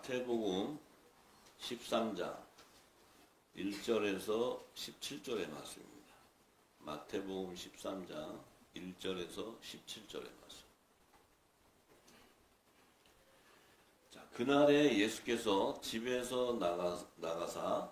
마태복음 13장 1절에서 17절의 말씀입니다. 마태복음 13장 1절에서 17절의 말씀. 자, 그날에 예수께서 집에서 나가사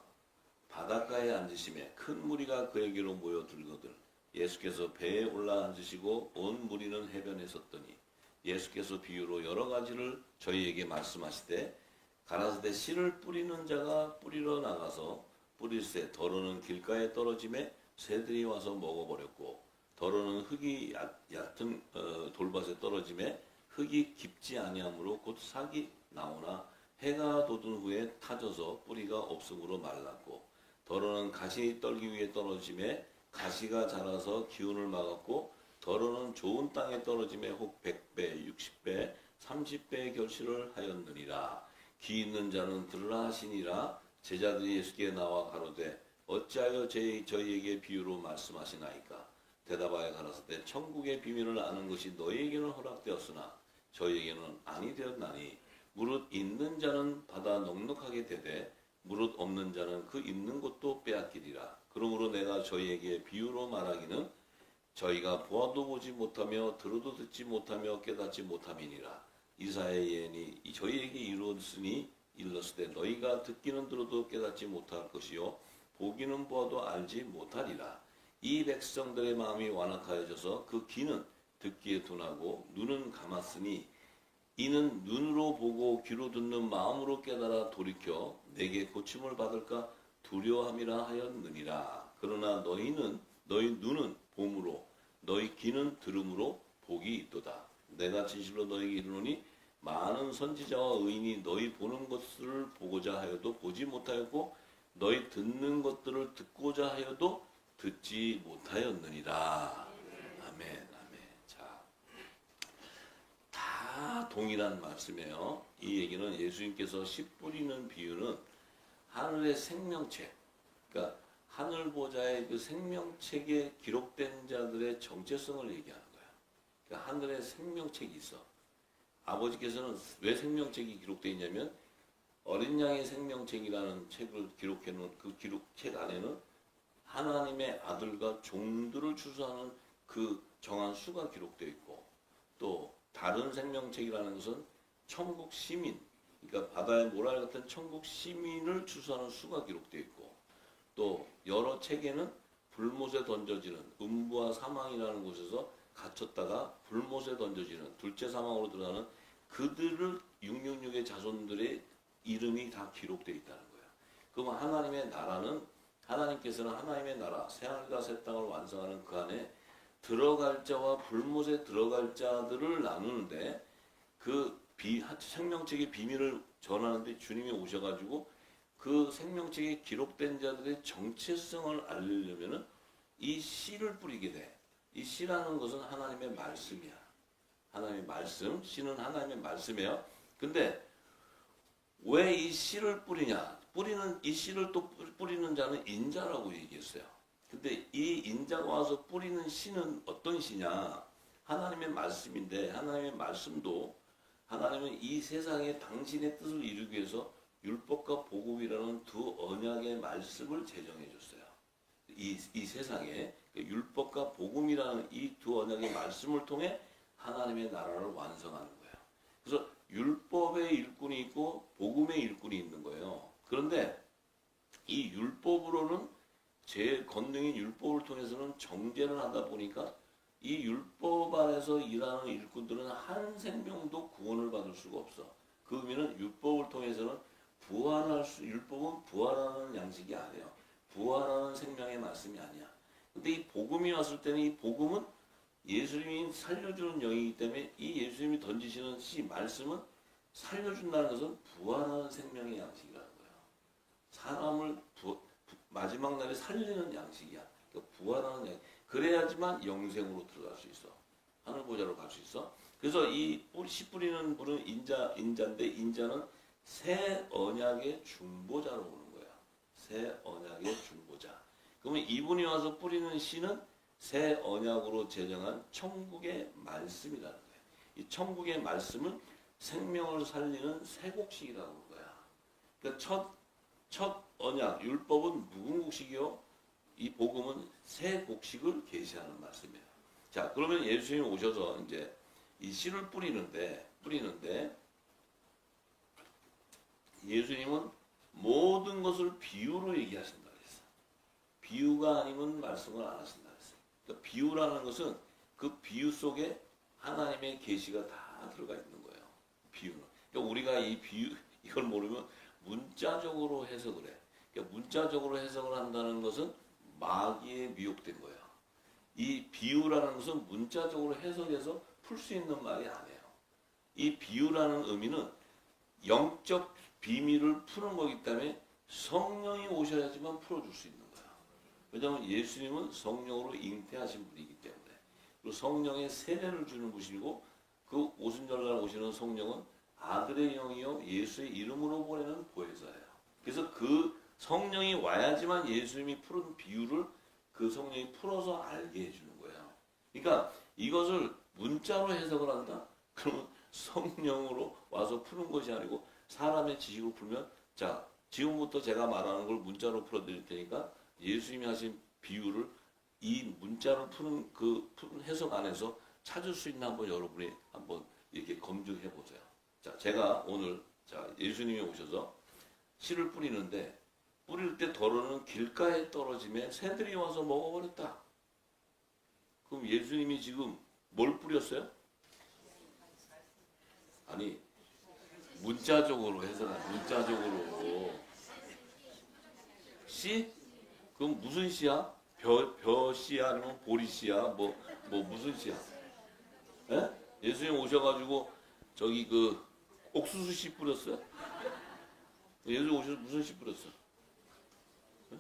바닷가에 앉으시매 큰 무리가 그에게로 모여 들거늘 예수께서 배에 올라 앉으시고 온 무리는 해변에 섰더니 예수께서 비유로 여러 가지를 저희에게 말씀하시되 가라사대 씨를 뿌리는 자가 뿌리러 나가서 뿌릴새 더러는 길가에 떨어지매 새들이 와서 먹어버렸고 더러는 흙이 얕은 돌밭에 떨어지매 흙이 깊지 아니하므로 곧 싹이 나오나 해가 돋은 후에 타져서 뿌리가 없음으로 말랐고 더러는 가시 떨기 위에 떨어지매 가시가 자라서 기운을 막았고 더러는 좋은 땅에 떨어지매 혹 100배, 60배, 30배의 결실을 하였느니라. 귀 있는 자는 들으라 하시니라. 제자들이 예수께 나와 가로되 어찌하여 저희에게 비유로 말씀하시나이까. 대답하여 가라사대 천국의 비밀을 아는 것이 너희에게는 허락되었으나 저희에게는 아니 되었나니 무릇 있는 자는 받아 넉넉하게 되되 무릇 없는 자는 그 있는 것도 빼앗기리라. 그러므로 내가 저희에게 비유로 말하기는 저희가 보아도 보지 못하며 들어도 듣지 못하며 깨닫지 못함이니라. 이사야의 예언이 저희에게 이루었으니 일렀으되 너희가 듣기는 들어도 깨닫지 못할 것이요 보기는 보아도 알지 못하리라. 이 백성들의 마음이 완악하여져서 그 귀는 듣기에 둔하고 눈은 감았으니 이는 눈으로 보고 귀로 듣는 마음으로 깨달아 돌이켜 내게 고침을 받을까 두려워함이라 하였느니라. 그러나 너희 눈은 봄으로 너희 귀는 들음으로 복이 있도다. 내가 진실로 너희에게 이르노니 많은 선지자와 의인이 너희 보는 것을 보고자 하여도 보지 못하였고 너희 듣는 것들을 듣고자 하여도 듣지 못하였느니라. 아멘, 아멘. 자, 다 동일한 말씀이에요. 이 얘기는 예수님께서 씨 뿌리는 비유는 하늘의 생명책, 그러니까 하늘 보좌의 그 생명책에 기록된 자들의 정체성을 얘기하는 거야. 그러니까 하늘에 생명책이 있어. 아버지께서는 왜 생명책이 기록되어 있냐면 어린 양의 생명책이라는 책을 기록해 놓은 그 기록책 안에는 하나님의 아들과 종들을 추수하는 그 정한 수가 기록되어 있고 또 다른 생명책이라는 것은 천국 시민, 그러니까 바다의 모랄 같은 천국 시민을 추수하는 수가 기록되어 있고 또 여러 책에는 불못에 던져지는 음부와 사망이라는 곳에서 갇혔다가 불못에 던져지는 둘째 사망으로 들어가는 그들을 666의 자손들의 이름이 다 기록되어 있다는 거예요. 그러면 하나님의 나라는 하나님께서는 하나님의 나라 새하늘과 새 땅을 완성하는 그 안에 들어갈 자와 불못에 들어갈 자들을 나누는데 그 생명책의 비밀을 전하는데 주님이 오셔가지고 그 생명책에 기록된 자들의 정체성을 알리려면은 이 씨를 뿌리게 돼. 이 씨라는 것은 하나님의 말씀이야. 하나님의 말씀, 씨는 하나님의 말씀이에요. 근데 왜 이 씨를 뿌리냐? 이 씨를 또 뿌리는 자는 인자라고 얘기했어요. 근데 이 인자가 와서 뿌리는 씨는 어떤 씨냐? 하나님의 말씀인데 하나님의 말씀도 하나님은 이 세상에 당신의 뜻을 이루기 위해서 율법과 복음이라는 두 언약의 말씀을 제정해 줬어요. 이 세상에 율법과 복음이라는 이 두 언약의 말씀을 통해 하나님의 나라를 완성하는 거예요. 그래서 율법의 일꾼이 있고 복음의 일꾼이 있는 거예요. 그런데 이 율법으로는 제 권능인 율법을 통해서는 정죄를 하다 보니까 이 율법 안에서 일하는 일꾼들은 한 생명도 구원을 받을 수가 없어. 그 의미는 율법을 통해서는 율법은 부활하는 양식이 아니에요. 부활하는 생명의 말씀이 아니야. 근데 이 복음이 왔을 때는 이 복음은 예수님이 살려주는 영이기 때문에 이 예수님이 던지시는 말씀은 살려준다는 것은 부활하는 생명의 양식이라는 거예요. 사람을 마지막 날에 살리는 양식이야. 그러니까 부활하는 양식. 그래야지만 영생으로 들어갈 수 있어. 하늘 보좌로 갈 수 있어. 그래서 이 씨 뿌리는 분은 인자인데 인자는 새 언약의 중보자로 오는 거야. 새 언약의 중보자. 그러면 이분이 와서 뿌리는 씨는 새 언약으로 제정한 천국의 말씀이라는 거예요. 이 천국의 말씀은 생명을 살리는 새 곡식이라고 하는 거야. 그러니까 첫 언약, 율법은 묵은 곡식이요. 이 복음은 새 곡식을 계시하는 말씀이에요. 자, 그러면 예수님이 오셔서 이제 이 씨를 뿌리는데 예수님은 모든 것을 비유로 얘기하신다 그랬어요. 비유가 아니면 말씀을 안 하신다 그랬어요. 그러니까 비유라는 것은 그 비유 속에 하나님의 계시가 다 들어가 있는 거예요. 비유는. 그러니까 우리가 이 비유 이걸 모르면 문자적으로 해석을 해. 그러니까 문자적으로 해석을 한다는 것은 마귀에 미혹된 거예요. 이 비유라는 것은 문자적으로 해석해서 풀 수 있는 말이 아니에요. 이 비유라는 의미는 영적 비밀을 푸는 거기 때문에 성령이 오셔야지만 풀어줄 수 있는 거야. 왜냐하면 예수님은 성령으로 잉태하신 분이기 때문에. 그리고 성령의 세례를 주는 분이고 그 오순절날 오시는 성령은 아들의 영이요 예수의 이름으로 보내는 보혜사예요. 그래서 그 성령이 와야지만 예수님이 푸른 비유를 그 성령이 풀어서 알게 해주는 거예요. 그러니까 이것을 문자로 해석을 한다? 그러면 성령으로 와서 푸는 것이 아니고 사람의 지식으로 풀면 자 지금부터 제가 말하는 걸 문자로 풀어드릴 테니까 예수님이 하신 비유를 이 문자로 푸는 그 해석 안에서 찾을 수 있나 한번 여러분이 한번 이렇게 검증해 보세요. 자, 제가 오늘 자 예수님이 오셔서 씨를 뿌리는데 뿌릴 때 덜어는 길가에 떨어짐에 새들이 와서 먹어버렸다. 그럼 예수님이 지금 뭘 뿌렸어요? 아니 문자적으로 해석한 문자적으로 씨? 그럼 무슨 씨야? 벼 씨야 아니면 보리 씨야? 뭐 무슨 씨야? 예? 예수님 오셔가지고 저기 그 옥수수 씨 뿌렸어요? 예수님 오셔서 무슨 씨 뿌렸어? 예?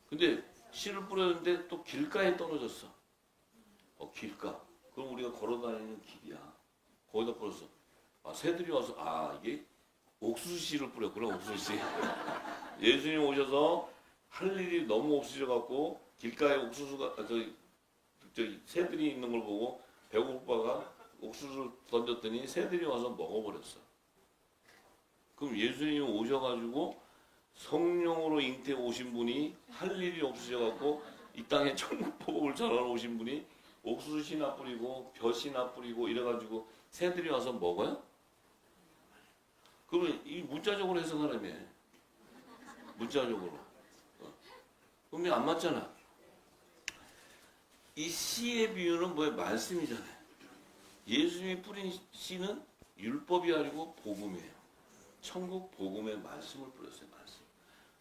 근데 씨를 뿌렸는데 또 길가에 떨어졌어. 길가. 그럼 우리가 걸어다니는 길이야. 거기다 뿌렸어. 새들이 와서 이게 옥수수 씨를 뿌렸구나. 옥수수 씨. 예수님 오셔서 할 일이 너무 없으셔갖고 길가에 옥수수가 저기 새들이 있는 걸 보고 배고파가 옥수수를 던졌더니 새들이 와서 먹어버렸어. 그럼 예수님이 오셔가지고 성령으로 잉태해 오신 분이 할 일이 없으셔갖고 이 땅에 천국 복음을 전하러 오신 분이 옥수수 씨나 뿌리고 벼 씨나 뿌리고 이래가지고 새들이 와서 먹어요? 그러면 이 문자적으로 해석하라며. 문자적으로. 그러면 안 맞잖아. 이 씨의 비유는 뭐예요? 말씀이잖아요. 예수님이 뿌린 씨는 율법이 아니고 복음이에요. 천국 복음의 말씀을 뿌렸어요. 말씀.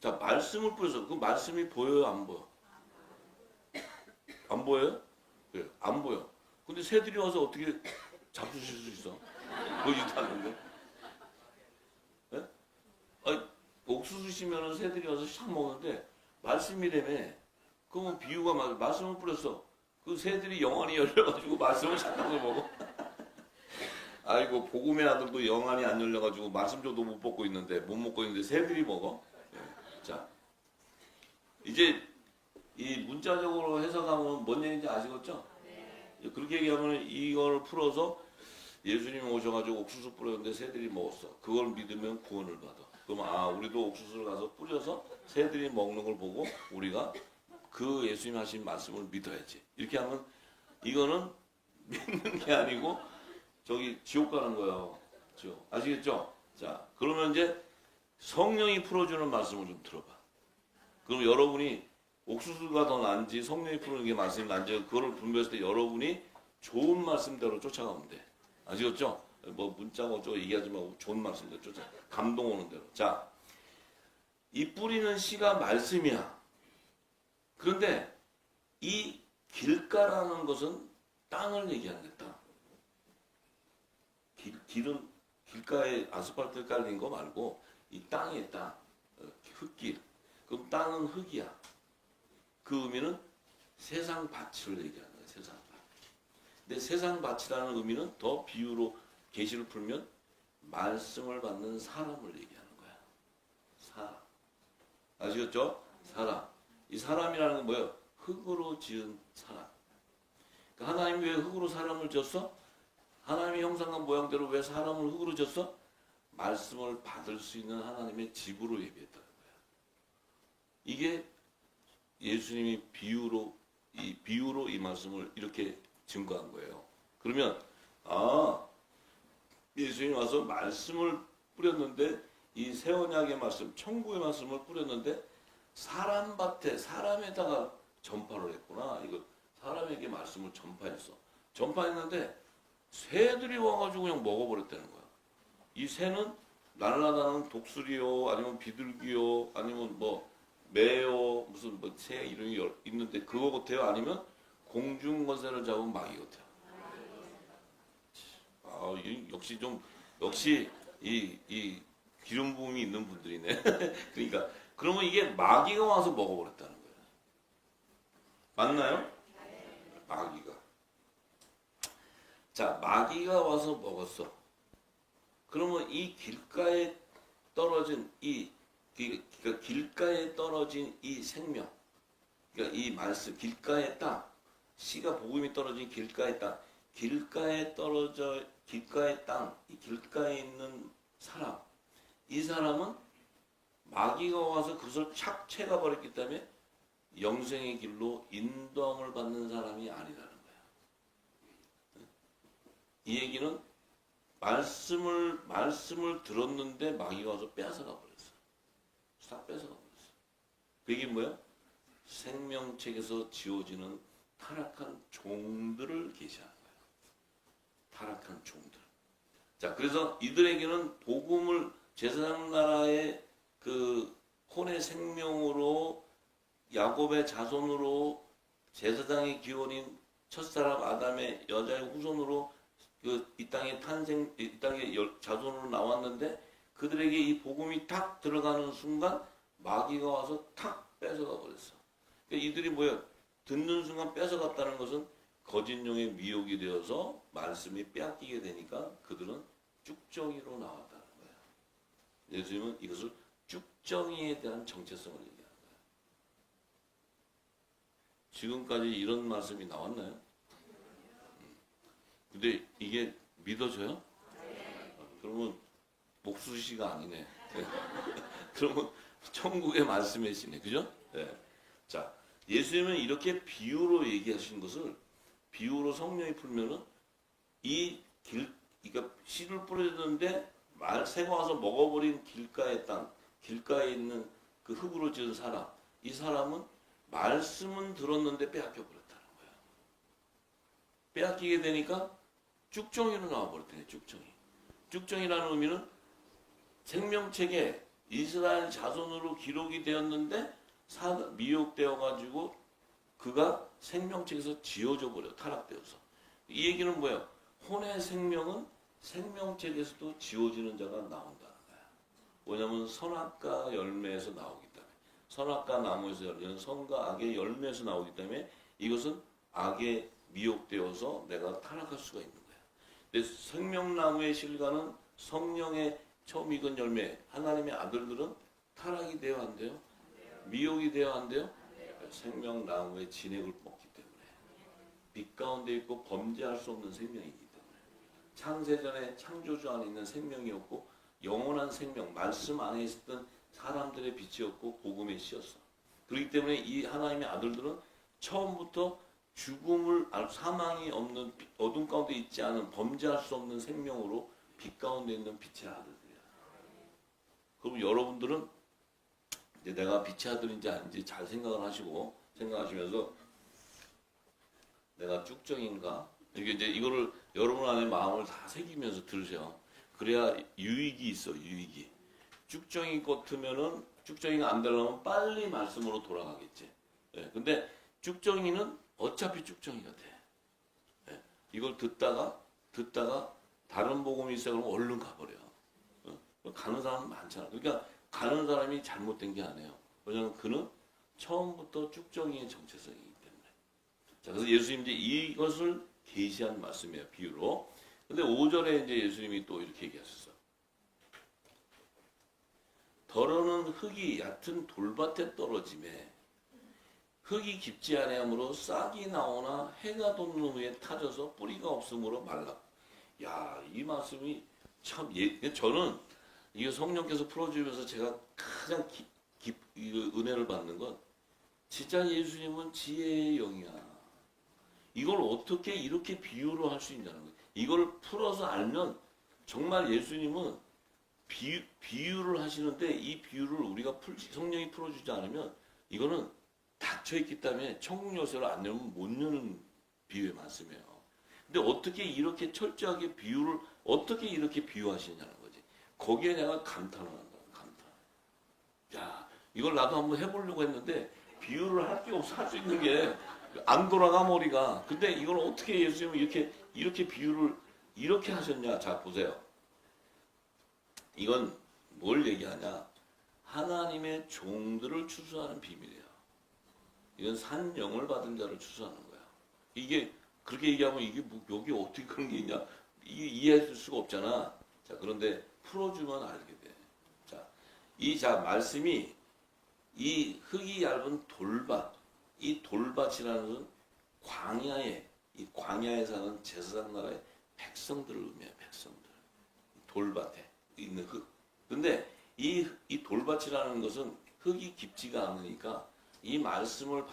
자, 말씀을 뿌려서 그 말씀이 보여요? 안 보여? 안 보여요? 네, 안 보여. 근데 새들이 와서 어떻게 잡수실 수 있어? 보이지도 않는데. 네? 옥수수 씨면은 새들이 와서 샥 먹는데 말씀이라며. 그러면 비유가 말씀을 뿌렸어. 그 새들이 영안이 열려가지고 말씀을 잠깐 먹어. 아이고 복음의 아들도 영안이 안 열려가지고 말씀조도 못 먹고 있는데 새들이 먹어. 네. 자 이제 이 문자적으로 해석하면 뭔 얘기인지 아시겠죠? 네. 그렇게 얘기하면 이걸 풀어서 예수님이 오셔가지고 옥수수 뿌렸는데 새들이 먹었어. 그걸 믿으면 구원을 받아. 그럼 우리도 옥수수를 가서 뿌려서 새들이 먹는 걸 보고 우리가 그 예수님 하신 말씀을 믿어야지. 이렇게 하면 이거는 믿는 게 아니고 저기 지옥 가는 거예요. 지옥. 아시겠죠? 자, 그러면 이제 성령이 풀어주는 말씀을 좀 들어봐. 그럼 여러분이 옥수수가 더 난지 성령이 풀어주는 게 말씀이 난지 그거를 분별했을 때 여러분이 좋은 말씀대로 쫓아가면 돼. 아시겠죠? 뭐 문자고 어쩌고 얘기하지 말고 좋은 말씀대로 쫓아가. 감동 오는 대로. 자, 이 뿌리는 씨가 말씀이야. 그런데 이 길가라는 것은 땅을 얘기하는 거야. 땅. 길은 길가에 아스팔트 깔린 거 말고 이 땅에 땅. 흙길. 그럼 땅은 흙이야. 그 의미는 세상 밭을 얘기하는 거야. 세상 밭. 근데 세상 밭이라는 의미는 더 비유로 계시를 풀면 말씀을 받는 사람을 얘기하는 거야. 사람. 아시겠죠? 사람. 이 사람이라는 건 뭐예요? 흙으로 지은 사람. 그러니까 하나님이 왜 흙으로 사람을 지었어? 하나님의 형상과 모양대로 왜 사람을 흙으로 졌어? 말씀을 받을 수 있는 하나님의 집으로 예비했다는 거야. 이게 예수님이 비유로 이 말씀을 이렇게 증거한 거예요. 그러면 예수님이 와서 말씀을 뿌렸는데 이 새 언약의 말씀, 천국의 말씀을 뿌렸는데 사람 밭에 사람에다가 전파를 했구나. 이거 사람에게 말씀을 전파했는데 새들이 와가지고 그냥 먹어버렸다는 거야. 이 새는 날아다니는 독수리요, 아니면 비둘기요, 아니면 뭐 매요, 무슨 뭐 새 이름이 있는데 그거 같아요? 아니면 공중권세를 잡은 마귀 같아요? 역시 이 기름 부음이 있는 분들이네. 그러니까 그러면 이게 마귀가 와서 먹어버렸다는 거예요. 맞나요? 마귀가. 자, 마귀가 와서 먹었어. 그러면 이 길가에 떨어진 그러니까 길가에 떨어진 이 생명, 그러니까 이 말씀, 길가의 땅, 씨가 복음이 떨어진 길가의 땅, 길가의 땅, 이 길가에 있는 사람, 이 사람은 마귀가 와서 그것을 착취해 버렸기 때문에 영생의 길로 인도함을 받는 사람이 아니라는 거야. 이 얘기는 말씀을 들었는데 마귀가 와서 뺏어가 버렸어. 싹 뺏어가 버렸어. 그게 뭐야? 생명책에서 지어지는 타락한 종들을 계시하는 거야. 타락한 종들. 자, 그래서 이들에게는 복음을 제사장 나라의 그 혼의 생명으로 야곱의 자손으로 제사장의 기원인 첫사람 아담의 여자의 후손으로 이 땅에 자손으로 나왔는데 그들에게 이 복음이 탁 들어가는 순간 마귀가 와서 탁 뺏어가 버렸어. 그러니까 이들이 뭐야? 듣는 순간 뺏어갔다는 것은 거짓용의 미혹이 되어서 말씀이 빼앗기게 되니까 그들은 쭉정이로 나왔다는 거예요. 예수님은 이것을 쭉정이에 대한 정체성을 얘기하는 거예요. 지금까지 이런 말씀이 나왔나요? 근데 이게 믿어져요? 그러면 목수시가 아니네. 그러면 천국의 말씀이시네. 그죠? 네. 자, 예수님은 이렇게 비유로 얘기하신 것을 비유로 성령이 풀면은 그러니까 씨를 뿌려줬는데 새가 와서 먹어버린 길가의 땅, 길가에 있는 그 흙으로 지은 사람, 이 사람은 말씀은 들었는데 빼앗겨 버렸다는 거예요. 빼앗기게 되니까 쭉정이로 나와버렸대요. 쭉정이라는 의미는 생명책에 이스라엘 자손으로 기록이 되었는데 미혹되어 가지고 그가 생명책에서 지워져 버려. 타락되어서. 이 얘기는 뭐예요? 혼의 생명은 생명책에서도 지워지는 자가 나온다는 거야. 왜냐하면 선악과 열매에서 나오기 때문에. 선악과 나무에서 열리는 선과 악의 열매에서 나오기 때문에 이것은 악에 미혹되어서 내가 타락할 수가 있는 거야. 근데 생명나무의 실과는 성령의 처음 익은 열매, 하나님의 아들들은 타락이 돼야 안 돼요? 미혹이 돼야 안 돼요? 생명나무의 진액을 먹기 때문에 빛 가운데 있고 범죄할 수 없는 생명이기 때문에 창세전에 창조주 안에 있는 생명이었고 영원한 생명, 말씀 안에 있었던 사람들의 빛이었고 복음의 씨였어. 그렇기 때문에 이 하나님의 아들들은 처음부터 사망이 없는 어둠 가운데 있지 않은 범죄할 수 없는 생명으로 빛 가운데 있는 빛의 아들들이야. 그럼 여러분들은 이제 내가 빛의 아들인지 아닌지 잘 생각하시면서 내가 쭉정인가? 이거를 여러분 안에 마음을 다 새기면서 들으세요. 그래야 유익이 있어, 유익이. 쭉정이 같으면은 쭉정이가 안 되려면 빨리 말씀으로 돌아가겠지. 예, 근데 쭉정이는 어차피 쭉정이가 돼. 예, 이걸 듣다가 다른 복음이 있어 그러면 얼른 가버려. 가는 사람은 많잖아. 그러니까 가는 사람이 잘못된 게 아니에요. 왜냐하면 그는 처음부터 쭉정이의 정체성이기 때문에. 자, 그래서 예수님 이제 이것을 계시한 말씀이에요. 비유로. 근데 5절에 이제 예수님이 또 이렇게 얘기하셨어. 더러는 흙이 얕은 돌밭에 떨어짐에 흙이 깊지 아니하므로 싹이 나오나 해가 돋는 후에 타져서 뿌리가 없으므로 말라. 야, 이 말씀이 참 저는 이게 성령께서 풀어주면서 제가 가장 이 은혜를 받는 건 진짜 예수님은 지혜의 영이야. 이걸 어떻게 이렇게 비유를 할 수 있냐는 거예요. 이걸 풀어서 알면 정말 예수님은 비유를 하시는데 이 비유를 우리가 성령이 풀어주지 않으면 이거는 닫혀있기 때문에 천국 열쇠를 안 열면 못 여는 비유의 말씀이에요. 근데 어떻게 이렇게 철저하게 비유를 어떻게 이렇게 비유하시냐는 거지. 거기에 내가 감탄을 한다. 감탄. 야, 이걸 나도 한번 해보려고 했는데 비유를 할 게 없어. 할 수 있는 게 안 돌아가 머리가. 근데 이걸 어떻게 예수님은 이렇게 비유를 이렇게 하셨냐. 자, 보세요. 이건 뭘 얘기하냐? 하나님의 종들을 추수하는 비밀이에요. 이건 산 영을 받은 자를 추수하는 거야. 이게 그렇게 얘기하면 이게 뭐 여기 어떻게 그런 게 있냐? 이게 이해할 수가 없잖아. 자, 그런데 풀어주면 알게 돼. 자, 말씀이 이 흙이 얇은 돌밭, 이 돌밭이라는 것은 이 광야에 사는 제사장 나라의 백성들을 의미해요. 백성들. 돌밭에 있는 흙. 근데 이 돌밭이라는 것은 흙이 깊지가 않으니까 이 말씀을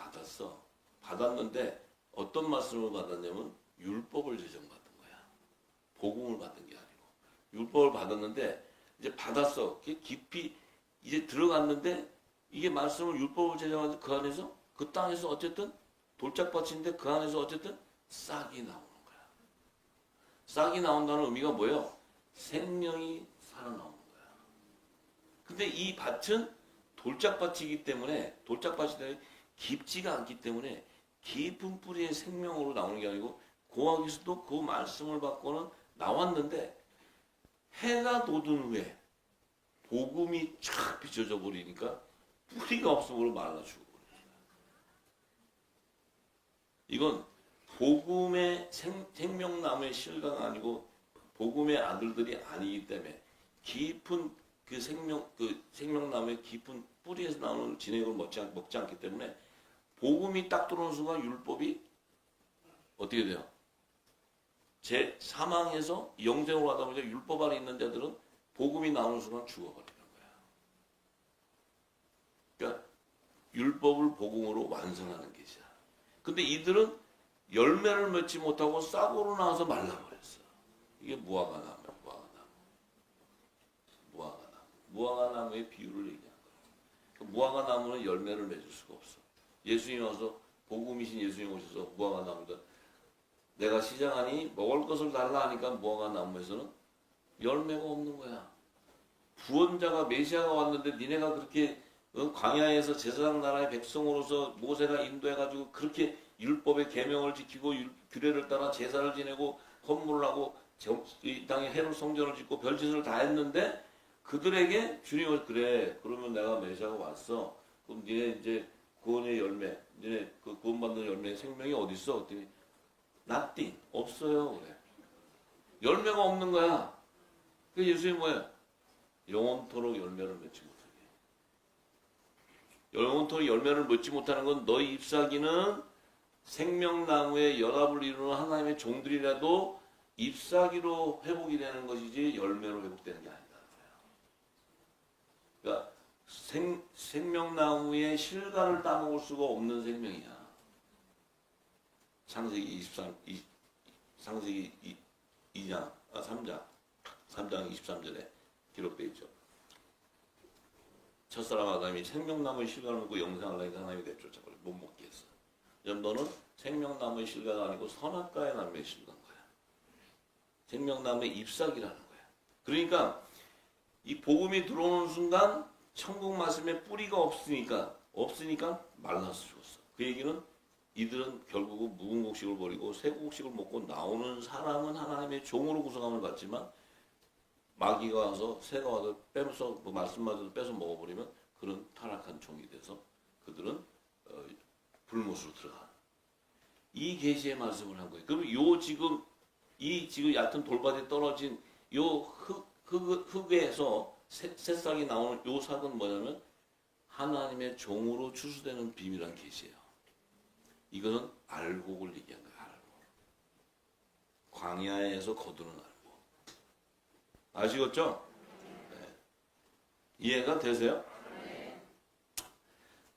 받았는데 어떤 말씀을 받았냐면 율법을 제정받은 거야. 복음을 받은 게 아니고 율법을 받았는데 이제 받았어. 깊이 이제 들어갔는데 이게 말씀을 율법을 제정하는데 그 안에서 그 땅에서 어쨌든 돌짝밭인데 그 안에서 어쨌든 싹이 나오는 거야. 싹이 나온다는 의미가 뭐예요? 생명이 살아나오는 거야. 근데 이 밭은 돌짝밭이기 때문에 깊지가 않기 때문에 깊은 뿌리의 생명으로 나오는 게 아니고 고아기서도 그 말씀을 받고는 나왔는데 해가 돋은 후에 복음이 쫙 비춰져 버리니까 뿌리가 없으므로 말라 죽어버려요. 이건 복음의 생명나무의 실과가 아니고 복음의 아들들이 아니기 때문에 깊은 그 생명나무의 깊은 뿌리에서 나오는 진액을 먹지 않기 때문에 복음이 딱 들어오는 순간 율법이 어떻게 돼요? 제 사망에서 영생으로 가다 보니까 율법 안에 있는 자들은 복음이 나오는 순간 죽어버리는 거야. 그러니까 율법을 복음으로 완성하는 것이야. 근데 이들은 열매를 맺지 못하고 싹으로 나와서 말라버렸어. 이게 무화과나무야. 무화과나무의 비유를 얘기한 거야. 무화과나무는 열매를 맺을 수가 없어. 예수님이 와서 복음이신 예수님 오셔서 무화과나무다. 내가 시장하니 먹을 것을 달라 하니까 무화과나무에서는 열매가 없는 거야. 구원자가 메시아가 왔는데 니네가 그렇게 광야에서 제사장 나라의 백성으로서 모세가 인도해가지고 그렇게 율법의 계명을 지키고 규례를 따라 제사를 지내고 헌물을 하고 이 땅에 헤롯 성전을 짓고 별짓을 다 했는데 그들에게 주님은 그래 그러면 내가 메시아가 왔어. 그럼 니네 이제 구원의 열매, 니네 그 구원받는 열매의 생명이 어디 있어? 그랬더니 nothing 없어요. 그래. 열매가 없는 거야. 그 예수님이 뭐야? 영원토록 열매를 맺지 못하게. 영원토록 열매를 맺지 못하는 건 너희 잎사귀는 생명나무에 연합을 이루는 하나님의 종들이라도 잎사귀로 회복이 되는 것이지 열매로 회복되는 게 아니다. 그러니까 생명나무의 실과를 따먹을 수가 없는 생명이야. 창세기 3장 23절에 기록되어 있죠. 첫사람 아담이 생명나무의 실과를 먹고 영생하려니까 하나님이 내쫓아버려 못 먹게 했어. 너는 생명나무의 실과가 아니고 선악과의 나무의 실과인 거야. 생명나무의 잎사귀라는 거야. 그러니까 이 복음이 들어오는 순간 천국 말씀에 뿌리가 없으니까 말라서 죽었어. 그 얘기는 이들은 결국은 묵은 곡식을 버리고 새 곡식을 먹고 나오는 사람은 하나님의 종으로 구성함을 받지만 마귀가 와서 새가 와서 빼서 말씀마저도 뺏어 먹어버리면 그런 타락한 종이 돼서 그들은 불못으로 들어가. 이 계시의 말씀을 한 거예요. 그럼 지금 얕은 돌밭에 떨어진 흙에서 새싹이 나오는 요 삭은 뭐냐면 하나님의 종으로 추수되는 비밀한 계시예요. 이것은 알곡을 얘기한 거예요. 알곡. 광야에서 거두는 알곡. 아시겠죠? 네. 이해가 되세요?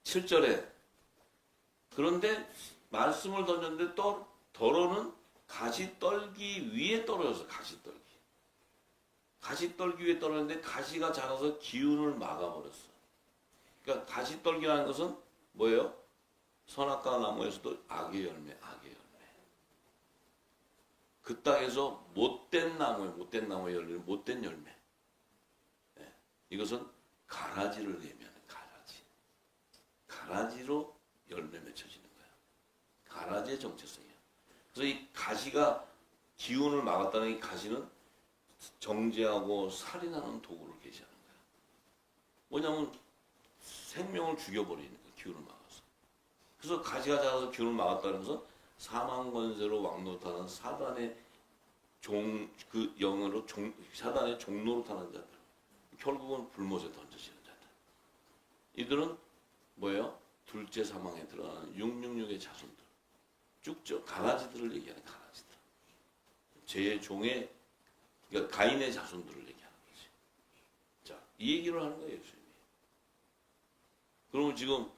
7절에 그런데 말씀을 던졌는데 또 더러는 가시 떨기 위에 떨어져서 가시 떨기. 가시 떨기 위에 떨어졌는데 가시가 자라서 기운을 막아버렸어. 그러니까 가시 떨기라는 것은 뭐예요? 선악과 나무에서도 악의 열매, 악의 열매. 그 땅에서 못된 나무에 열리는 못된 열매. 네. 이것은 가라지를 의미하는 가라지. 가라지로 열매 맺혀지는 거야. 가라지의 정체성이야. 그래서 이 가시가 기운을 막았다는 이 가시는 정죄하고 살인하는 도구를 계시하는 거야. 뭐냐면 생명을 죽여버리는 거야. 기운을 막아서. 그래서 가시가 자라서 기운을 막았다는 것은 사망 권세로 왕노릇하는 사단의 그 영으로 사단의 종노릇하는 자들. 결국은 불못에 던져지는 자들. 이들은 뭐예요? 둘째 사망에 들어가는 666의 자손들. 쭉쭉 가라지들을 얘기하는 가라지들. 제 종의 그러니까 가인의 자손들을 얘기하는 거지. 자, 이 얘기를 하는 거예요, 예수님이. 그러면 지금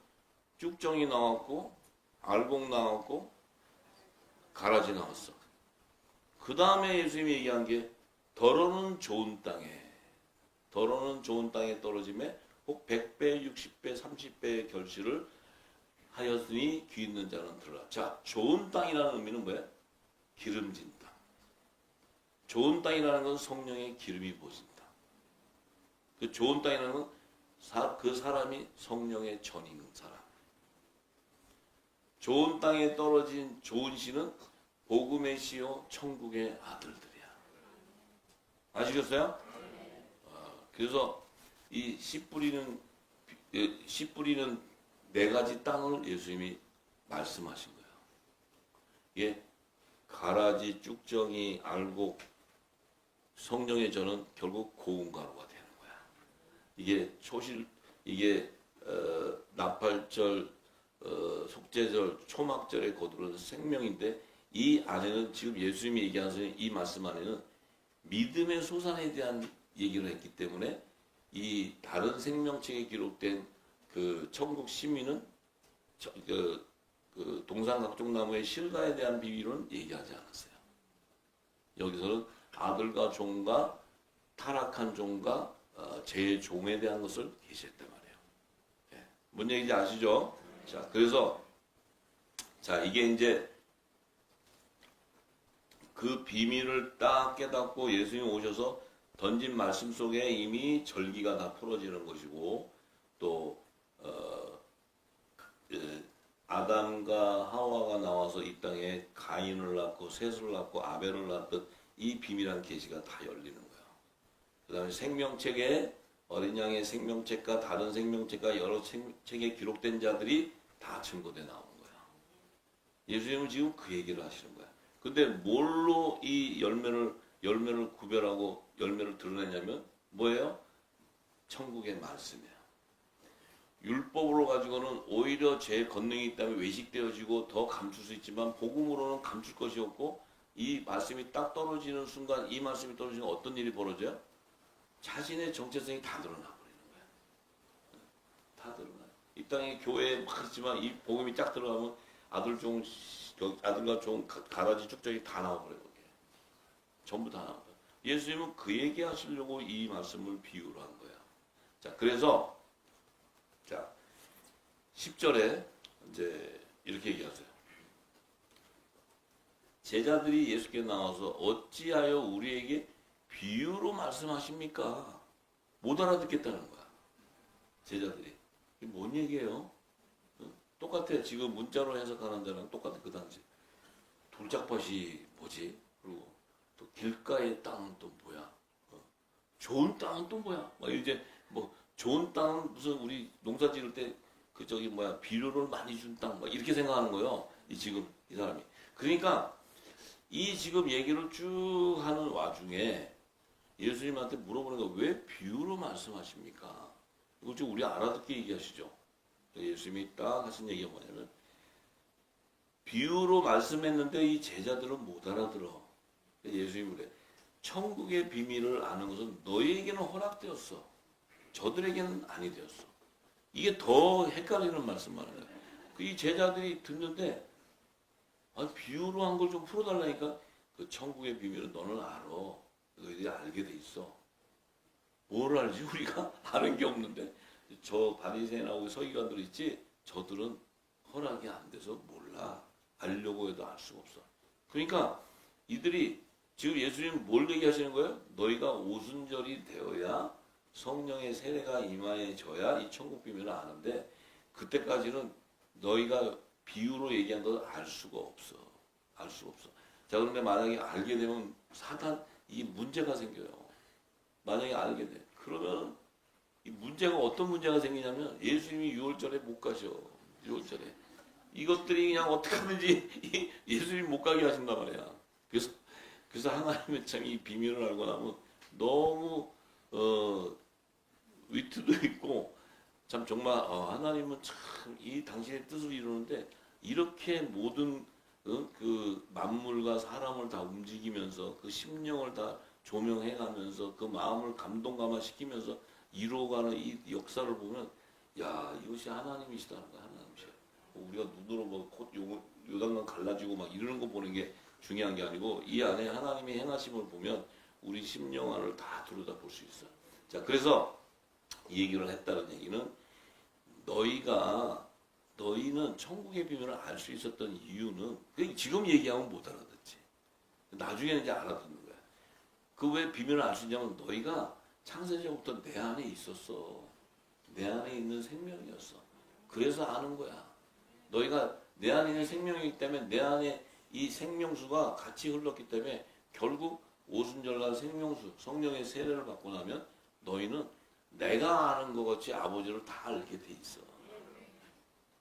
쭉정이 나왔고 알곡 나왔고 가라지 나왔어. 그 다음에 예수님이 얘기한 게 더러는 좋은 땅에 떨어짐에 혹 100배, 60배, 30배의 결실을 하였으니 귀 있는 자는 들으라. 자, 좋은 땅이라는 의미는 뭐야? 기름진 땅. 좋은 땅이라는 건 성령의 기름이 부어진 땅. 그 좋은 땅이라는 건 그 사람이 성령의 전인 사람. 좋은 땅에 떨어진 좋은 씨는 복음의 씨요 천국의 아들들이야. 아시겠어요? 그래서 이 씨 뿌리는 네 가지 땅을 예수님이 말씀하신 거예요. 이게 가라지, 쭉정이, 알곡, 성령의 전은 결국 고운 가루가 되는 거야. 이게 나팔절, 속죄절, 초막절에 거두는 생명인데 이 안에는 지금 예수님이 얘기하는 이 말씀 안에는 믿음의 소산에 대한 얘기를 했기 때문에 이 다른 생명책에 기록된 그 천국 시민은 그 동산각종나무의 실과에 대한 비밀은 얘기하지 않았어요. 여기서는 아들과 종과 타락한 종과 제 종에 대한 것을 계시했단 말이에요. 네. 뭔 얘기인지 아시죠? 자, 그래서 자 이게 이제 그 비밀을 딱 깨닫고 예수님이 오셔서 던진 말씀 속에 이미 절기가 다 풀어지는 것이고 또 아담과 하와가 나와서 이 땅에 가인을 낳고 셋을 낳고 아벨을 낳듯 이 비밀한 계시가 다 열리는 거예요. 그 다음에 생명책에 어린 양의 생명책과 다른 생명책과 여러 책에 기록된 자들이 다 증거돼 나오는 거야. 예수님은 지금 그 얘기를 하시는 거야. 근데 뭘로 이 열매를 구별하고 열매를 드러내냐면 뭐예요? 천국의 말씀이에요. 율법으로 가지고는 오히려 제 권능이 있다면 외식되어지고 더 감출 수 있지만 복음으로는 감출 것이 없고 이 말씀이 딱 떨어지는 순간 이 말씀이 떨어지면 어떤 일이 벌어져요? 자신의 정체성이 다 드러나 버리는 거야. 다 드러나요. 이 땅에 교회에 막 있지만 이 복음이 딱 들어가면 아들과 종 가라지 쭉저기 다 나와버려요. 전부 다 나와요. 예수님은 그 얘기 하시려고 이 말씀을 비유로 한 거야. 자, 그래서 자 10절에 이제 이렇게 얘기하세요. 제자들이 예수께 나와서 어찌하여 우리에게 비유로 말씀하십니까? 못 알아듣겠다는 거야. 제자들이. 이게 뭔 얘기예요? 똑같아. 지금 문자로 해석하는 데랑 똑같아. 그 당시. 돌짝밭이 뭐지? 그리고 또 길가의 땅은 또 뭐야? 좋은 땅은 또 뭐야? 막 이제 뭐 좋은 땅은 무슨 우리 농사 지을 때 그 저기 뭐야 비료를 많이 준 땅 막 이렇게 생각하는 거예요. 지금 이 사람이. 그러니까 이 지금 얘기를 쭉 하는 와중에 예수님한테 물어보는 거 왜 비유로 말씀하십니까? 이거 좀 우리 알아듣게 얘기하시죠. 예수님이 딱 하신 얘기가 뭐냐면 비유로 말씀했는데 이 제자들은 못 알아들어. 예수님이 그래. 천국의 비밀을 아는 것은 너희에게는 허락되었어. 저들에게는 아니 되었어. 이게 더 헷갈리는 말씀 말이에요. 이 제자들이 듣는데 비유로 한 걸 좀 풀어달라니까 그 천국의 비밀은 너는 알아. 너희들이 알게 돼 있어. 뭘 알지? 우리가 아는 게 없는데 저 바리새인하고 서기관들 있지? 저들은 허락이 안 돼서 몰라. 알려고 해도 알 수가 없어. 그러니까 이들이 지금 예수님 뭘 얘기하시는 거예요? 너희가 오순절이 되어야 성령의 세례가 임하여져야 이 천국 비밀을 아는데 그때까지는 너희가 비유로 얘기한 것을 알 수가 없어. 알 수가 없어. 자, 그런데 만약에 알게 되면 이 문제가 생겨요. 만약에 알게 돼. 그러면 이 문제가 어떤 문제가 생기냐면 예수님이 6월절에 못 가셔. 6월절에. 이것들이 그냥 어떻게 하든지 예수님 못 가게 하신단 말이야. 그래서 하나님의 참 이 비밀을 알고 나면 너무 위트도 있고 참 정말 하나님은 참 이 당신의 뜻을 이루는데 이렇게 모든 그 만물과 사람을 다 움직이면서 그 심령을 다 조명해가면서 그 마음을 감동감화시키면서 이루어가는 이 역사를 보면 야 이것이 하나님이시다는 거야. 하나님이시야. 우리가 눈으로 뭐 요단강 갈라지고 막 이러는 거 보는 게 중요한 게 아니고 이 안에 하나님의 행하심을 보면 우리 심령 안을 다 들여다볼 수 있어. 자, 그래서 이 얘기를 했다는 얘기는 너희는 천국의 비밀을 알 수 있었던 이유는 지금 얘기하면 못 알아듣지. 나중에는 이제 알아듣는 거야. 그 왜 비밀을 알 수 있냐면 너희가 창세전부터 내 안에 있었어. 내 안에 있는 생명이었어. 그래서 아는 거야. 너희가 내 안에 있는 생명이기 때문에 내 안에 이 생명수가 같이 흘렀기 때문에 결국 오순절날 생명수, 성령의 세례를 받고 나면 너희는 내가 아는 것 같이 아버지를 다 알게 돼 있어.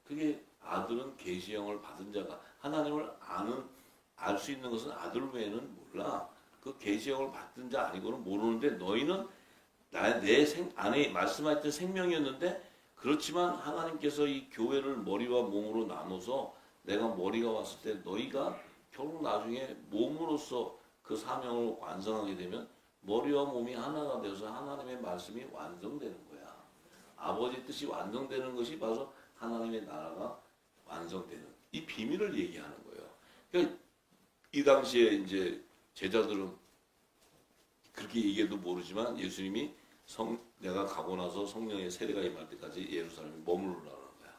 그게 아들은 계시형을 받은 자가 하나님을 알 수 있는 것은 아들 외에는 몰라. 그 계시형을 받은 자 아니고는 모르는데 너희는 내 안에 말씀하셨던 생명이었는데 그렇지만 하나님께서 이 교회를 머리와 몸으로 나눠서 내가 머리가 왔을 때 너희가 결국 나중에 몸으로서 그 사명을 완성하게 되면 머리와 몸이 하나가 되어서 하나님의 말씀이 완성되는 거야. 아버지 뜻이 완성되는 것이 바로 하나님의 나라가 완성되는 이 비밀을 얘기하는 거예요. 그러니까 이 당시에 이제 제자들은 그렇게 얘기해도 모르지만 예수님이 내가 가고 나서 성령의 세례가 임할 때까지 예루살렘에 머무르라는 거야.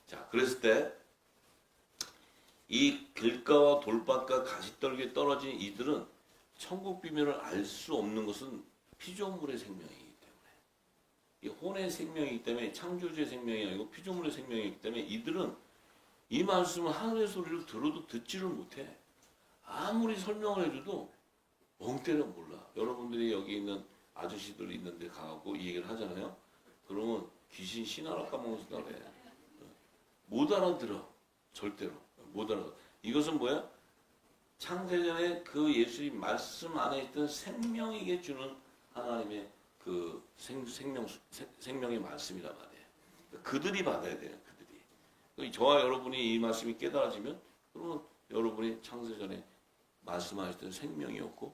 자, 그랬을 때 이 길가와 돌밭과 가시떨기에 떨어진 이들은 천국 비밀을 알 수 없는 것은 피조물의 생명이기 때문에 이 혼의 생명이기 때문에 창조주의 생명이 아니고 피조물의 생명이기 때문에 이들은 이 말씀을 하늘의 소리를 들어도 듣지를 못해. 아무리 설명을 해줘도 멍 때려 몰라. 여러분들이 여기 있는 아저씨들 있는데 가고 이 얘기를 하잖아요. 그러면 귀신 신하라 까먹는 소리 해. 못 알아들어. 절대로. 못 알아들어. 이것은 뭐야? 창세전에 그 예수님 말씀 안에 있던 생명에게 주는 하나님의 그 생명의 말씀이란 말이에요. 그들이 받아야 돼요. 그들이. 저와 여러분이 이 말씀이 깨달아지면 그러면 여러분이 창세전에 말씀하셨던 생명이었고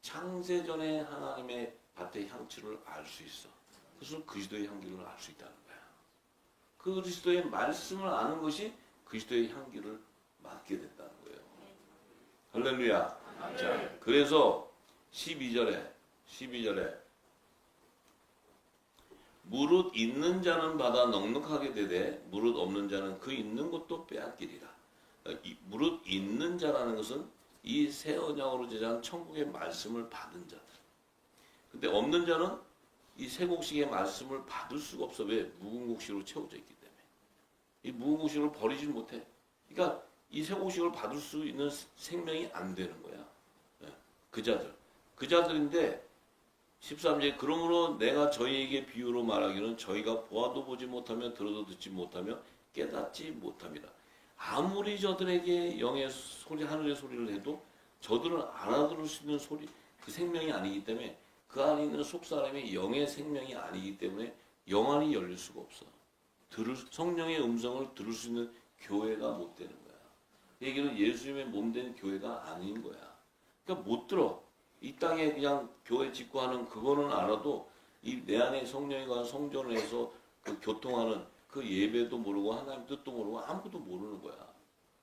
창세전에 하나님의 밭의 향취를 알 수 있어. 그것은 그리스도의 향기를 알 수 있다는 거야. 그 그리스도의 말씀을 아는 것이 그리스도의 향기를 맡게 된다는 거예요. 할렐루야. 자, 그래서 12절에 무릇 있는 자는 받아 넉넉하게 되되 무릇 없는 자는 그 있는 것도 빼앗기리라. 무릇 있는 자라는 것은 이 새 언약으로 제작한 천국의 말씀을 받은 자들. 근데 없는 자는 이 새 곡식의 말씀을 받을 수가 없어. 왜? 묵은 곡식으로 채워져 있기 때문에. 이 묵은 곡식을 버리질 못해. 그러니까 이 새 곡식을 받을 수 있는 생명이 안 되는 거야. 그 자들인데 13절 그러므로 내가 저희에게 비유로 말하기는 저희가 보아도 보지 못하며 들어도 듣지 못하며 깨닫지 못합니다. 아무리 저들에게 영의 소리, 하늘의 소리를 해도 저들은 알아들을 수 있는 소리, 그 생명이 아니기 때문에 그 안에 있는 속사람이 영의 생명이 아니기 때문에 영안이 열릴 수가 없어. 성령의 음성을 들을 수 있는 교회가 못 되는 거야. 얘기는 예수님의 몸된 교회가 아닌 거야. 그러니까 못 들어. 이 땅에 그냥 교회 짓고 하는 그거는 알아도 이 내 안에 성령이 가 성전을 해서 그 교통하는 그 예배도 모르고 하나님 뜻도 모르고 아무것도 모르는 거야.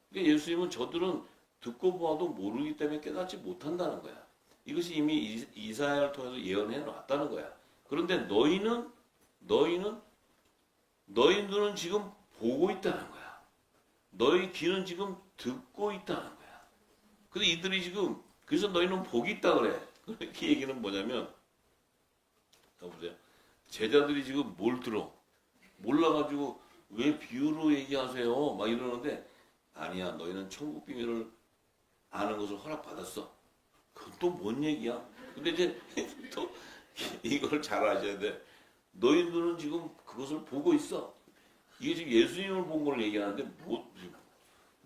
그러니까 예수님은 저들은 듣고 보아도 모르기 때문에 깨닫지 못한다는 거야. 이것이 이미 이사야를 통해서 예언해 놨다는 거야. 그런데 너희는 너희 눈은 지금 보고 있다는 거야. 너희 귀는 지금 듣고 있다는 거야. 근데 이들이 지금 그래서 너희는 복이 있다 그래. 그 얘기는 뭐냐면 보세요. 제자들이 지금 뭘 들어? 몰라가지고 왜 비유로 얘기하세요? 막 이러는데 아니야. 너희는 천국 비밀을 아는 것을 허락받았어. 그건 또 뭔 얘기야? 근데 이제 또 이걸 잘 아셔야 돼. 너희들은 지금 그것을 보고 있어. 이게 지금 예수님을 본 걸 얘기하는데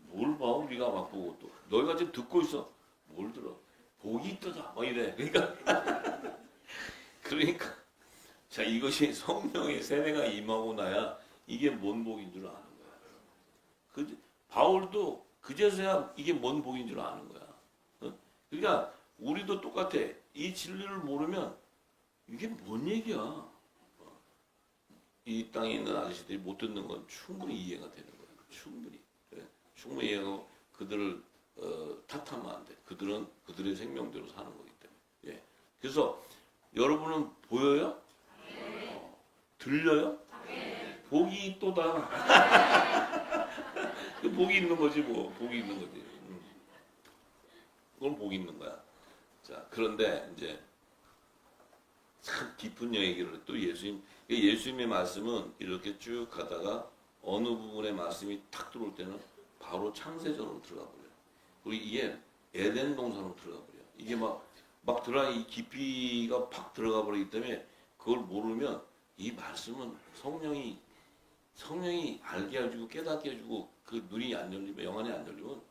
뭘 봐? 우리가 막 보고 또 너희가 지금 듣고 있어. 뭘 들어? 복이 있다. 막 이래. 그러니까 자 이것이 성령의 세례가 임하고 나야 이게 뭔 복인 줄 아는 거야. 바울도 그제서야 이게 뭔 복인 줄 아는 거야. 어? 그러니까 우리도 똑같아. 이 진리를 모르면 이게 뭔 얘기야. 이 땅에 있는 아저씨들이 못 듣는 건 충분히 이해가 되는 거야. 충분히. 그래? 충분히 이해하고 그들을 탓하면 안 돼. 그들은 그들의 생명대로 사는 거기 때문에. 예. 그래서 여러분은 보여요? 들려요? 복이 있도다. 복이 있는 거지 뭐. 복이 있는 거지. 그건 복이 있는 거야. 자, 그런데 이제 참 깊은 얘기를 또 예수님의 말씀은 이렇게 쭉 가다가 어느 부분에 말씀이 탁 들어올 때는 바로 창세전으로 들어가 버려요. 그리고 이게 에덴 동산으로 들어가 버려요. 이게 막 들어가 이 깊이가 팍 들어가 버리기 때문에 그걸 모르면 이 말씀은 성령이 알게 해주고 깨닫게 해주고 그 눈이 안 열리면 영안이 안 열리면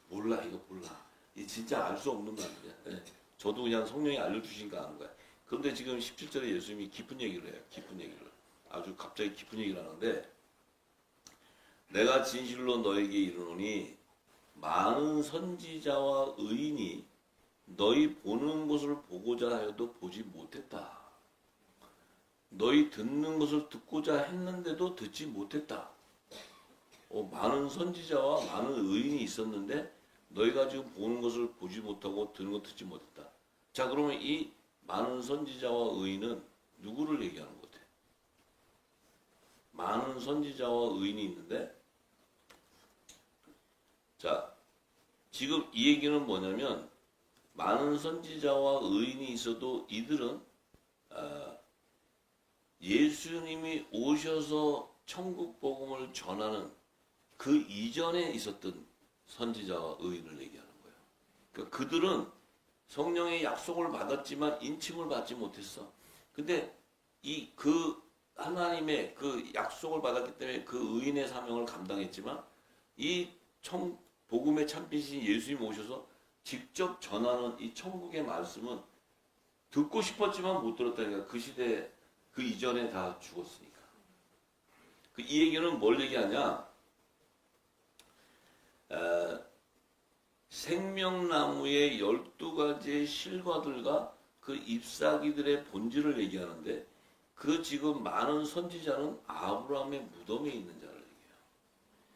몰라. 이거 몰라. 이 진짜 알 수 없는 말이야. 예. 저도 그냥 성령이 알려주시니까 아는 거야. 그런데 지금 17절에 예수님이 깊은 얘기를 해요. 깊은 얘기를. 아주 갑자기 깊은 얘기를 하는데 내가 진실로 너에게 이르노니 많은 선지자와 의인이 너희 보는 것을 보고자 하여도 보지 못했다. 너희 듣는 것을 듣고자 했는데도 듣지 못했다. 많은 선지자와 많은 의인이 있었는데 너희가 지금 보는 것을 보지 못하고 듣는 것 듣지 못했다. 자, 그러면 이 많은 선지자와 의인은 누구를 얘기하는 것 같아? 많은 선지자와 의인이 있는데 자, 지금 이 얘기는 뭐냐면 많은 선지자와 의인이 있어도 이들은 예수님이 오셔서 천국 복음을 전하는 그 이전에 있었던 선지자와 의인을 얘기하는 거예요. 그러니까 그들은 성령의 약속을 받았지만 인침을 받지 못했어. 근데 그 하나님의 그 약속을 받았기 때문에 그 의인의 사명을 감당했지만 이 복음의 참빛인 예수님 오셔서 직접 전하는 이 천국의 말씀은 듣고 싶었지만 못 들었다니까. 그 시대 그 이전에 다 죽었으니까. 이 얘기는 뭘 얘기하냐? 생명나무의 12가지의 실과들과 그 잎사귀들의 본질을 얘기하는데 그 지금 많은 선지자는 아브라함의 무덤에 있는 자를 얘기해요.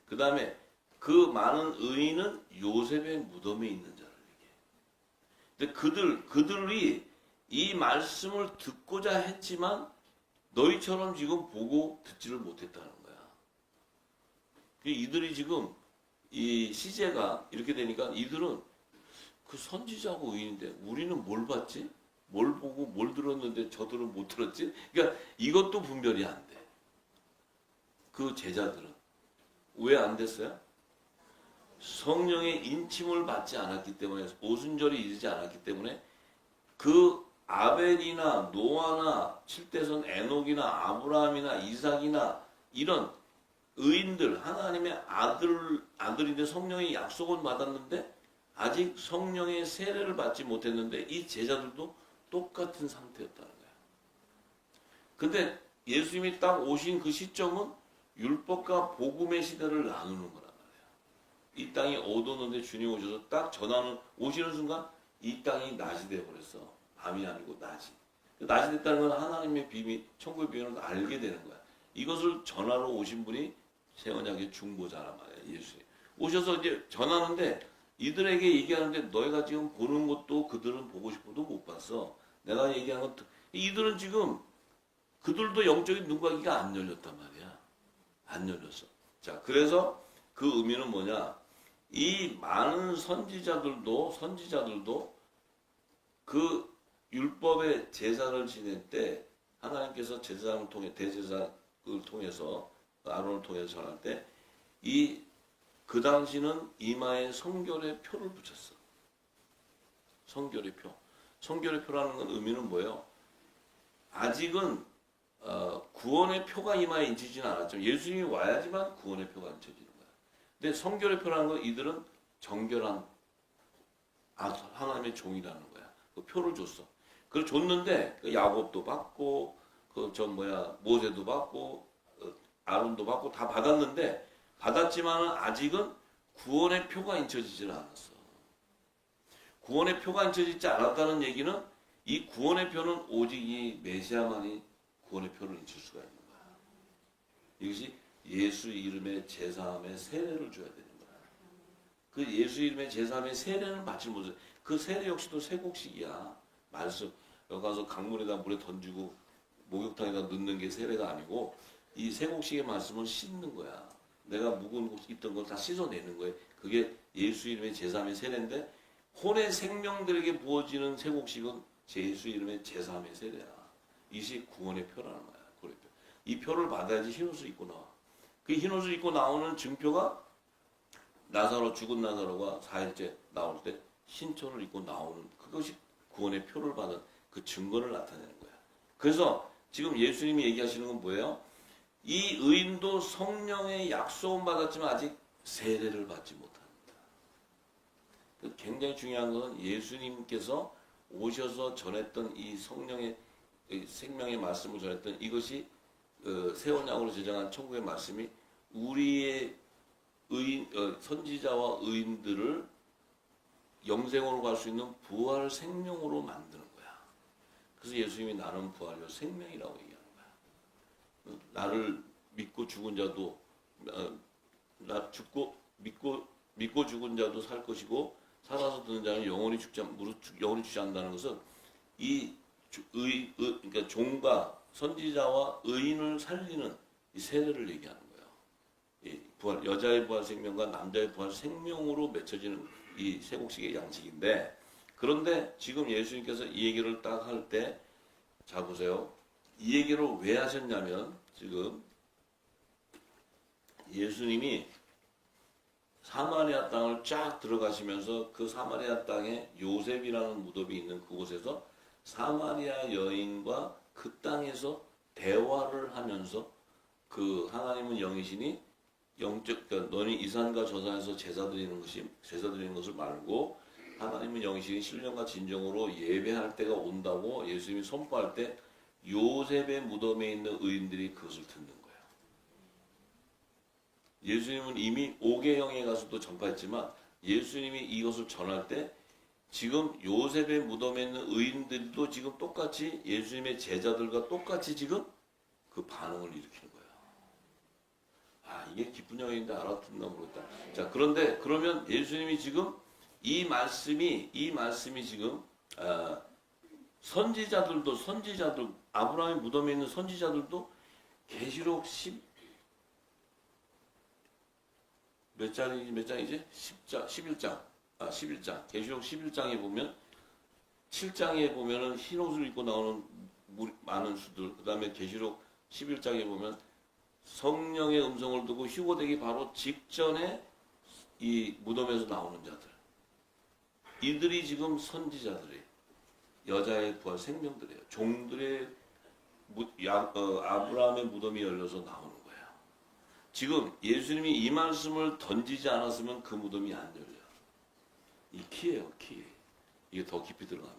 그 다음에 그 많은 의인은 요셉의 무덤에 있는 자를 얘기해요. 근데 그들이 이 말씀을 듣고자 했지만 너희처럼 지금 보고 듣지를 못했다는 거야. 이들이 지금 이 시제가 이렇게 되니까 이들은 그 선지자고 의인인데 우리는 뭘 봤지? 뭘 보고 뭘 들었는데 저들은 못 들었지? 그러니까 이것도 분별이 안 돼. 그 제자들은. 왜 안 됐어요? 성령의 인침을 받지 않았기 때문에, 오순절이 이르지 않았기 때문에 그 아벨이나 노아나 7대선 에녹이나 아브라함이나 이삭이나 이런 의인들, 하나님의 아들인데 성령의 약속은 받았는데 아직 성령의 세례를 받지 못했는데 이 제자들도 똑같은 상태였다는 거야. 근데 예수님이 딱 오신 그 시점은 율법과 복음의 시대를 나누는 거란 말이야. 이 땅이 어두웠는데 주님 오셔서 딱 오시는 순간 이 땅이 낮이 되어버렸어. 밤이 아니고 낮이. 낮이 됐다는 건 하나님의 비밀, 천국의 비밀을 알게 되는 거야. 이것을 전하러 오신 분이 새 언약의 중보자란 말이야. 예수님. 오셔서 이제 전하는데 이들에게 얘기하는데 너희가 지금 보는 것도 그들은 보고 싶어도 못 봤어. 내가 얘기하는 것 이들은 지금 그들도 영적인 눈가기가 안 열렸단 말이야. 안 열렸어. 자, 그래서 그 의미는 뭐냐? 이 많은 선지자들도 그 율법의 제사를 지낼 때 하나님께서 제사장을 통해 대제사를 통해서 아론을 통해서 전할 때 그 당시는 이마에 성결의 표를 붙였어. 성결의 표. 성결의 표라는 건 의미는 뭐예요? 아직은 구원의 표가 이마에 인치지는 않았죠. 예수님이 와야지만 구원의 표가 인쳐지는 거야. 근데 성결의 표라는 건 이들은 정결한 하나님의 종이라는 거야. 그 표를 줬어. 그걸 줬는데 야곱도 받고 모세도 받고 아론도 받고 다 받았는데 받았지만은 아직은 구원의 표가 인쳐지질 않았어. 구원의 표가 인쳐지지 않았다는 얘기는 이 구원의 표는 오직 이 메시아만이 구원의 표를 인칠 수가 있는 거야. 이것이 예수 이름의 제사함의 세례를 줘야 되는 거야. 그 예수 이름의 제사함의 세례는 받지 못해. 그 세례 역시도 세곡식이야. 말씀 여기 가서 강물에다 물에 던지고 목욕탕에다 넣는 게 세례가 아니고 이 세곡식의 말씀은 씻는 거야. 내가 묵은 있던 걸 다 씻어내는 거예요. 그게 예수 이름의 제사함의 세례인데 혼의 생명들에게 부어지는 세곡식은 예수 이름의 제사함의 세례야. 이것이 구원의 표라는 거야. 구원의 표. 이 표를 받아야지 흰옷을 입고 나와. 그 흰옷을 입고 나오는 증표가 죽은 나사로가 4일째 나올 때 흰천을 입고 나오는 그것이 구원의 표를 받은 그 증거를 나타내는 거야. 그래서 지금 예수님이 얘기하시는 건 뭐예요? 이 의인도 성령의 약속은 받았지만 아직 세례를 받지 못합니다. 굉장히 중요한 것은 예수님께서 오셔서 전했던 이 성령의 생명의 말씀을 전했던 이것이 새 언약으로 제정한 천국의 말씀이 우리의 선지자와 의인들을 영생으로 갈 수 있는 부활 생명으로 만드는 거야. 그래서 예수님이 나는 부활이요 생명이라고 얘기하는 거야. 나를 믿고 죽은 자도 믿고 죽은 자도 살 것이고 살아서 듣는 자는 영원히 죽지 않는다는 것은 그러니까 종과 선지자와 의인을 살리는 이 세례를 얘기하는 거예요. 이 부활, 여자의 부활 생명과 남자의 부활 생명으로 맺혀지는 이 세곡식의 양식인데, 그런데 지금 예수님께서 이 얘기를 딱 할 때, 자 보세요. 이 얘기를 왜 하셨냐면, 지금 예수님이 사마리아 땅을 쫙 들어가시면서 그 사마리아 땅에 요셉이라는 무덤이 있는 그곳에서 사마리아 여인과 그 땅에서 대화를 하면서 그 하나님은 영이시니 그러니까 너는 이 산과 저 산에서 제사 드리는 것을 말고 하나님은 영이시니 신령과 진정으로 예배할 때가 온다고 예수님이 선포할 때 요셉의 무덤에 있는 의인들이 그것을 듣는 거예요. 예수님은 이미 5계형에 가서도 전파했지만 예수님이 이것을 전할 때 지금 요셉의 무덤에 있는 의인들도 지금 똑같이 예수님의 제자들과 똑같이 지금 그 반응을 일으키는 거예요. 아, 이게 기쁜 영인데 알아듣나 모르겠다. 자, 그러면 예수님이 지금 이 말씀이 지금 선지자들 아브라함의 무덤에 있는 선지자들도 계시록 몇 장이지? 11장. 계시록 11장에 보면 7장에 보면은 흰 옷을 입고 나오는 많은 수들. 그다음에 계시록 11장에 보면 성령의 음성을 듣고 휴거되기 바로 직전에 이 무덤에서 나오는 자들. 이들이 지금 선지자들이에요. 여자의 부활 생명들이에요. 종들의 아브라함의 무덤이 열려서 나오는 거예요. 지금 예수님이 이 말씀을 던지지 않았으면 그 무덤이 안 열려요. 이 키예요, 키. 이게 더 깊이 들어가면.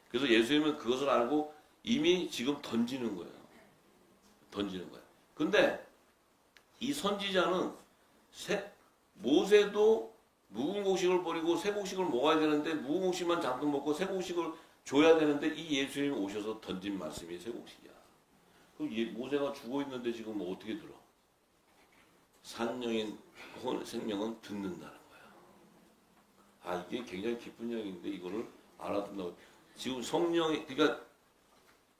그래서 예수님은 그것을 알고 이미 지금 던지는 거예요. 근데 이 선지자는 모세도 묵은 곡식을 버리고 새 곡식을 먹어야 되는데 묵은 곡식만 잠깐 먹고 새 곡식을 줘야 되는데 이 예수님이 오셔서 던진 말씀이 새 곡식이야. 그럼 모세가 죽어 있는데 지금 뭐 어떻게 들어? 산영인 생명은 듣는다는 거야. 아, 이게 굉장히 깊은 이야기인데 이거를 알아듣는다고. 지금 성령이, 그러니까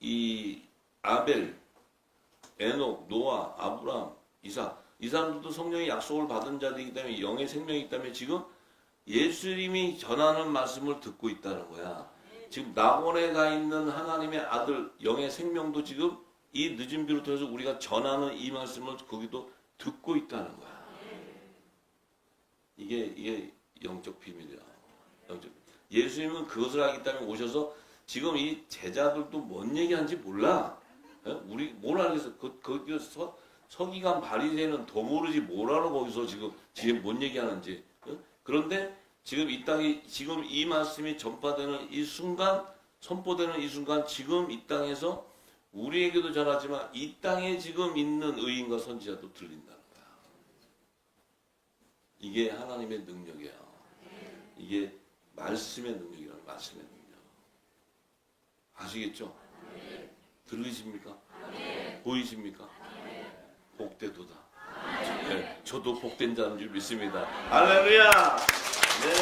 이 아벨, 에녹, 노아, 아브라함, 이삭, 이 사람들도 성령의 약속을 받은 자들이기 때문에 영의 생명이기 때문에 지금 예수님이 전하는 말씀을 듣고 있다는 거야. 지금 낙원에 가 있는 하나님의 아들 영의 생명도 지금 이 늦은 비를 통해서 우리가 전하는 이 말씀을 거기도 듣고 있다는 거야. 이게 영적 비밀이야. 예수님은 그것을 하기 때문에 오셔서 지금 이 제자들도 뭔 얘기하는지 몰라. 우리 뭘 알겠어? 거기서 서기관 바리새인은 더 모르지 뭘 알아 거기서 지금 뭔 얘기하는지. 그런데 지금 이 땅이 지금 이 말씀이 전파되는 이 순간, 선포되는 이 순간 지금 이 땅에서 우리에게도 전하지만 이 땅에 지금 있는 의인과 선지자도 들린다는 거야. 이게 하나님의 능력이야. 이게 말씀의 능력이야. 말씀의 능력. 아시겠죠? 들리십니까? 보이십니까? 복되도다. 네, 저도 복된 자인 줄 믿습니다. 할렐루야! 네.